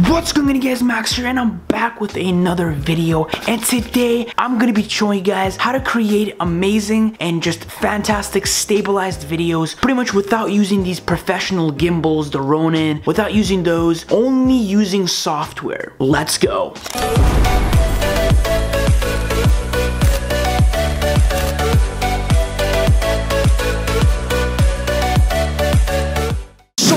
What's going on, guys? Max here, and I'm back with another video. And today I'm gonna be showing you guys how to create amazing and just fantastic stabilized videos, pretty much without using these professional gimbals, the Ronin, without using those, only using software. Let's go.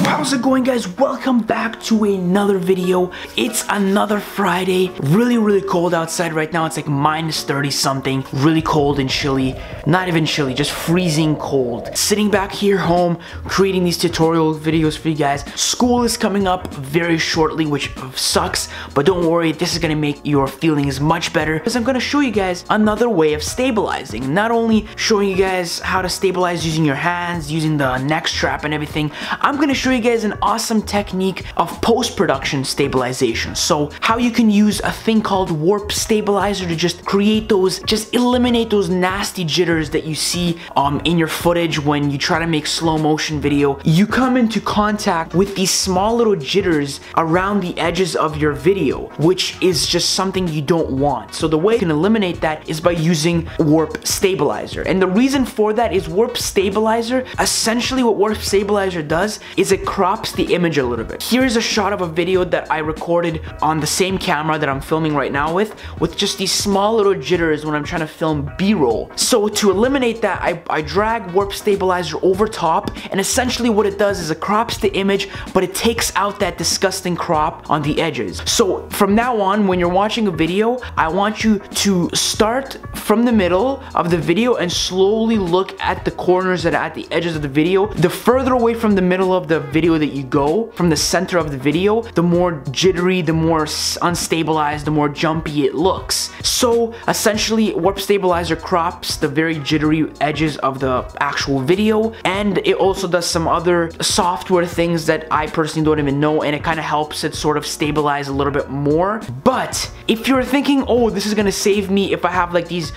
How's it going, guys? Welcome back to another video. It's another Friday. Really cold outside right now. It's like minus 30 something. Really cold and chilly. Not even chilly, just freezing cold. Sitting back here home, creating these tutorial videos for you guys. School is coming up very shortly, which sucks, but don't worry, this is gonna make your feelings much better because I'm gonna show you guys another way of stabilizing. Not only showing you guys how to stabilize using your hands, using the neck strap and everything, I'm gonna show you guys an awesome technique of post-production stabilization. So how you can use a thing called warp stabilizer to just create those, just eliminate those nasty jitters that you see in your footage when you try to make slow motion video. You come into contact with these small little jitters around the edges of your video, which is just something you don't want. So the way you can eliminate that is by using warp stabilizer. And the reason for that is warp stabilizer, essentially what warp stabilizer does is it crops the image a little bit. Here's a shot of a video that I recorded on the same camera that I'm filming right now with just these small little jitters when I'm trying to film B-roll. So to eliminate that, I drag warp stabilizer over top, and essentially what it does is it crops the image, but it takes out that disgusting crop on the edges. So from now on, when you're watching a video, I want you to start from the middle of the video and slowly look at the corners and at the edges of the video. The further away from the middle of the video that you go, from the center of the video, the more jittery, the more unstabilized, the more jumpy it looks. So essentially warp stabilizer crops the very jittery edges of the actual video, and it also does some other software things that I personally don't even know, and it kind of helps it sort of stabilize a little bit more. But if you're thinking, oh, this is gonna save me if I have like these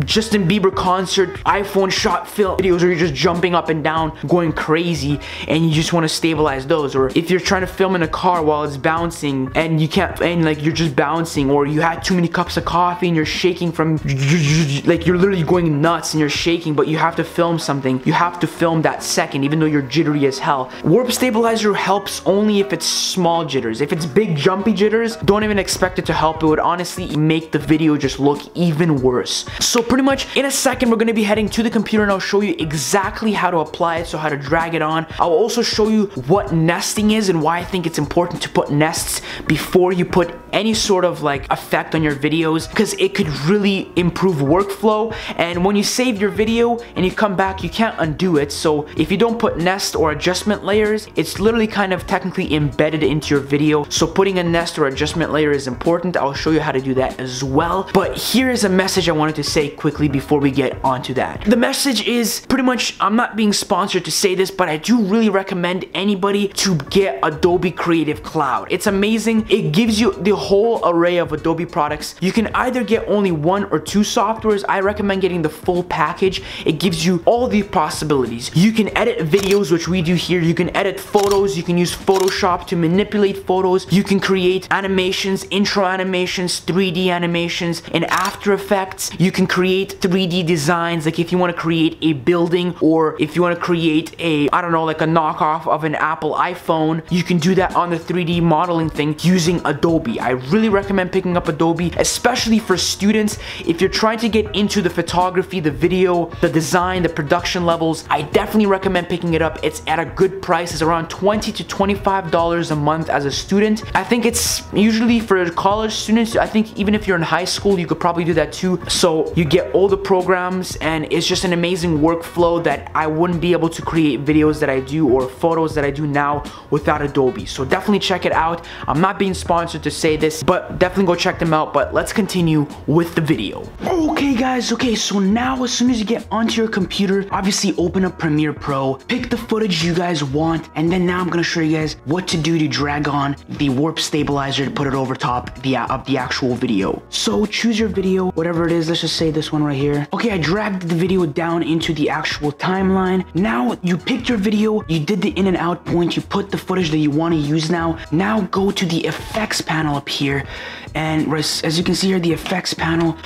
Justin Bieber concert iPhone shot film videos where you're just jumping up and down going crazy and you just want to stabilize those, or if you're trying to film in a car while it's bouncing and you can't, and like you're just bouncing, or you had too many cups of coffee and you're shaking from, like you're literally going nuts and you're shaking, but you have to film something, you have to film that second even though you're jittery as hell. Warp stabilizer helps only if it's small jitters. If it's big jumpy jitters, don't even expect it to help. It would honestly make the video just look even worse. So pretty much in a second we're going to be heading to the computer and I'll show you exactly how to apply it, so how to drag it on. I'll also show you what nesting is and why I think it's important to put nests before you put any sort of like effect on your videos, because it could really improve workflow, and when you save your video and you come back, you can't undo it. So if you don't put nest or adjustment layers, it's literally kind of technically embedded into your video. So putting a nest or adjustment layer is important. I'll show you how to do that as well. But here is a message I wanted to say quickly before we get onto that. The message is pretty much, I'm not being sponsored to say this, but I do really recommend anybody to get Adobe Creative Cloud. It's amazing. It gives you the whole array of Adobe products. You can either get only one or two softwares. I recommend getting the full package. It gives you all the possibilities. You can edit videos, which we do here. You can edit photos. You can use Photoshop to manipulate photos. You can create animations, intro animations, 3D animations. In After Effects, you can create 3D designs, like if you want to create a building, or if you want to create a, I don't know, like a knockoff of an Apple iPhone, you can do that on the 3D modeling thing using Adobe. I really recommend picking up Adobe, especially for students. If you're trying to get into the photography, the video, the design, the production levels, I definitely recommend picking it up. It's at a good price. It's around $20 to $25 a month as a student. I think it's usually for college students. I think even if you're in high school, you could probably do that too. So you get all the programs, and it's just an amazing workflow that I wouldn't be able to create videos that I do or photos that I do now without Adobe. So definitely check it out. I'm not being sponsored to say this, but definitely go check them out. But let's continue with the video. Okay guys, okay, so now as soon as you get onto your computer, obviously open up Premiere Pro, pick the footage you guys want, and then now I'm gonna show you guys what to do to drag on the warp stabilizer to put it over top of the actual video. So choose your video, whatever it is. Let's just say this this one right here. Okay, I dragged the video down into the actual timeline. Now you picked your video, you did the in and out point, you put the footage that you want to use now. Now go to the effects panel up here, and as you can see here, the effects panel,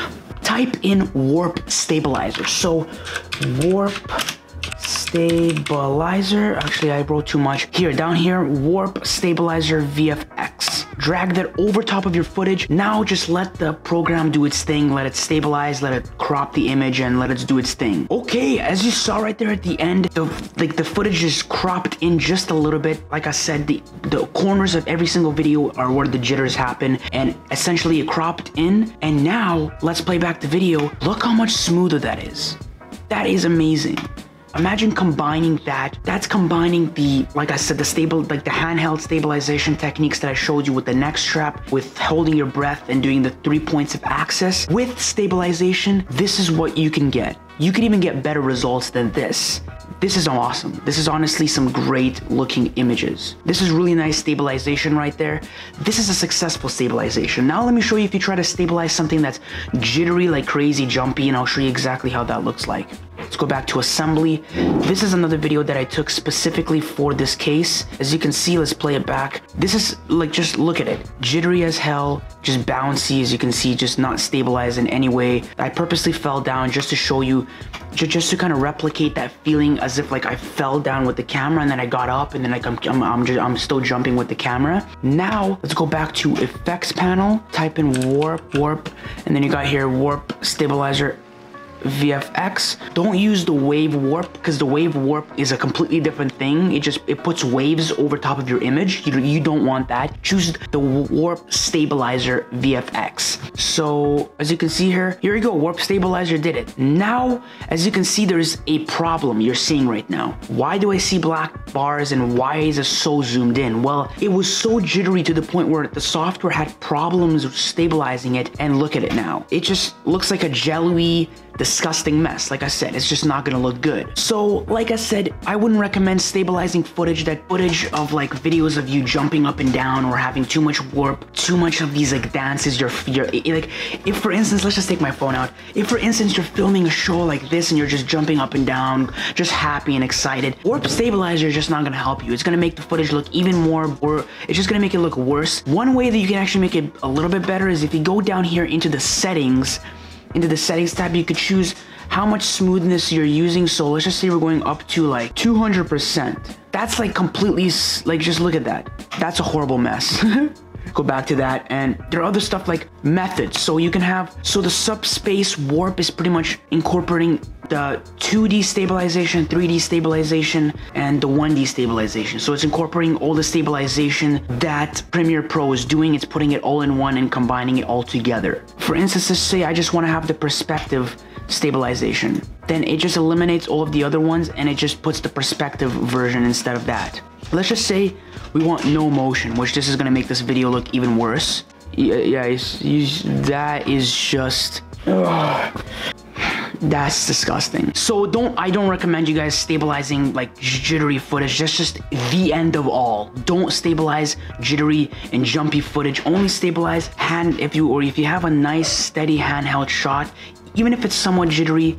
type in warp stabilizer. So warp stabilizer, actually I wrote too much. Here, down here, warp stabilizer VFX. Drag that over top of your footage. Now just let the program do its thing, let it stabilize, let it crop the image, and let it do its thing. Okay, as you saw right there at the end, the footage is cropped in just a little bit. Like I said, the corners of every single video are where the jitters happen, and essentially it cropped in. And now let's play back the video. Look how much smoother that is. That is amazing. Imagine combining that. That's combining the, like I said, the handheld stabilization techniques that I showed you with the neck strap, with holding your breath and doing the 3 points of access. With stabilization, this is what you can get. You can even get better results than this. This is awesome. This is honestly some great looking images. This is really nice stabilization right there. This is a successful stabilization. Now let me show you if you try to stabilize something that's jittery, like crazy, jumpy, and I'll show you exactly how that looks like. Let's go back to assembly. This is another video that I took specifically for this case. As you can see, let's play it back. This is like, just look at it. Jittery as hell, just bouncy, as you can see, just not stabilized in any way. I purposely fell down just to show you, just to kind of replicate that feeling as if like I fell down with the camera and then I got up and then like I'm still jumping with the camera. Now let's go back to effects panel, type in warp, and then you got here warp stabilizer VFX. Don't use the wave warp, because the wave warp is a completely different thing. It puts waves over top of your image. You don't want that. Choose the warp stabilizer VFX. So as you can see here you go, warp stabilizer did it. Now as you can see, there's a problem you're seeing right now. Why do I see black bars and why is it so zoomed in? Well, it was so jittery to the point where the software had problems stabilizing it, and look at it now. It just looks like a jelly, disgusting mess. Like I said, it's just not gonna look good. So like I said, I wouldn't recommend stabilizing footage of like videos of you jumping up and down or having too much warp, too much of these like dances. You're like, if for instance, let's just take my phone out. If for instance you're filming a show like this and you're just jumping up and down, just happy and excited, warp stabilizer is just not gonna help you. It's gonna make the footage look even more, or it's just gonna make it look worse. One way that you can actually make it a little bit better is if you go down here into the settings, tab, you could choose how much smoothness you're using. So let's just say we're going up to like 200%. That's like completely, like, just look at that. That's a horrible mess. Go back to that, and there are other stuff like methods. So you can have, so the subspace warp is pretty much incorporating the 2D stabilization, 3D stabilization, and the 1D stabilization. So it's incorporating all the stabilization that Premiere Pro is doing. It's putting it all in one and combining it all together. For instance, let's say I just want to have the perspective stabilization. Then it just eliminates all of the other ones and it just puts the perspective version instead of that. Let's just say we want no motion, which this is going to make this video look even worse. That is just... that's disgusting. So I don't recommend you guys stabilizing like jittery footage. That's just the end of all. Don't stabilize jittery and jumpy footage. Only stabilize if you have a nice steady handheld shot, even if it's somewhat jittery,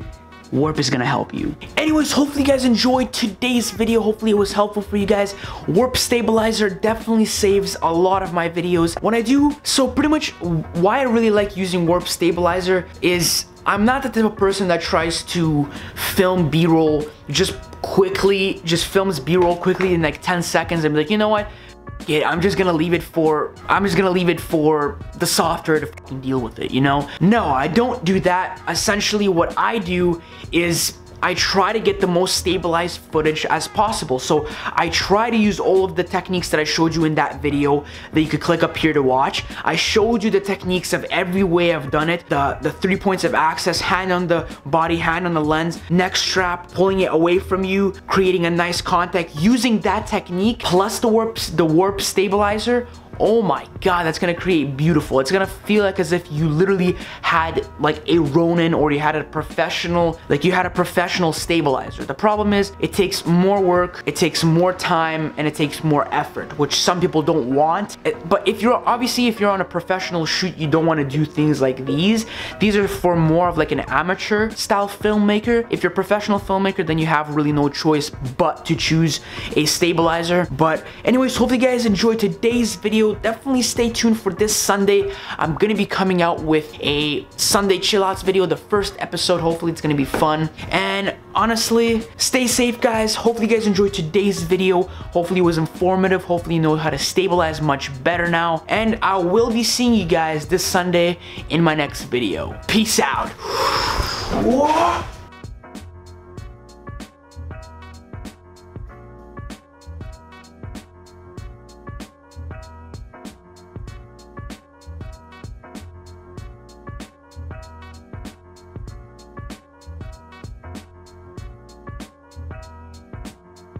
warp is gonna help you. Anyways, hopefully you guys enjoyed today's video. Hopefully it was helpful for you guys. Warp stabilizer definitely saves a lot of my videos when I do. So pretty much why I really like using warp stabilizer is I'm not the type of person that tries to film B-roll just films B-roll quickly in like 10 seconds and be like, you know what? Yeah, I'm just gonna leave it for the software to fucking deal with it, you know? No, I don't do that. Essentially what I do is I try to get the most stabilized footage as possible. So I try to use all of the techniques that I showed you in that video that you could click up here to watch. I showed you the techniques of every way I've done it. The 3 points of access, hand on the body, hand on the lens, neck strap, pulling it away from you, creating a nice contact. Using that technique plus the warp stabilizer, oh my god, that's gonna create beautiful. It's gonna feel like as if you literally had like a Ronin, or you had a professional, like you had a professional stabilizer. The problem is it takes more work, it takes more time, and it takes more effort, which some people don't want. But if you're on a professional shoot, you don't want to do things like these. These are for more of like an amateur style filmmaker. If you're a professional filmmaker, then you have really no choice but to choose a stabilizer. But anyways, hopefully you guys enjoyed today's video. Definitely stay tuned for this Sunday. I'm gonna be coming out with a Sunday chill outs video, the first episode. Hopefully it's gonna be fun. And honestly, stay safe, guys. Hopefully you guys enjoyed today's video. Hopefully it was informative. Hopefully you know how to stabilize much better now. And I will be seeing you guys this Sunday in my next video. Peace out. Whoa.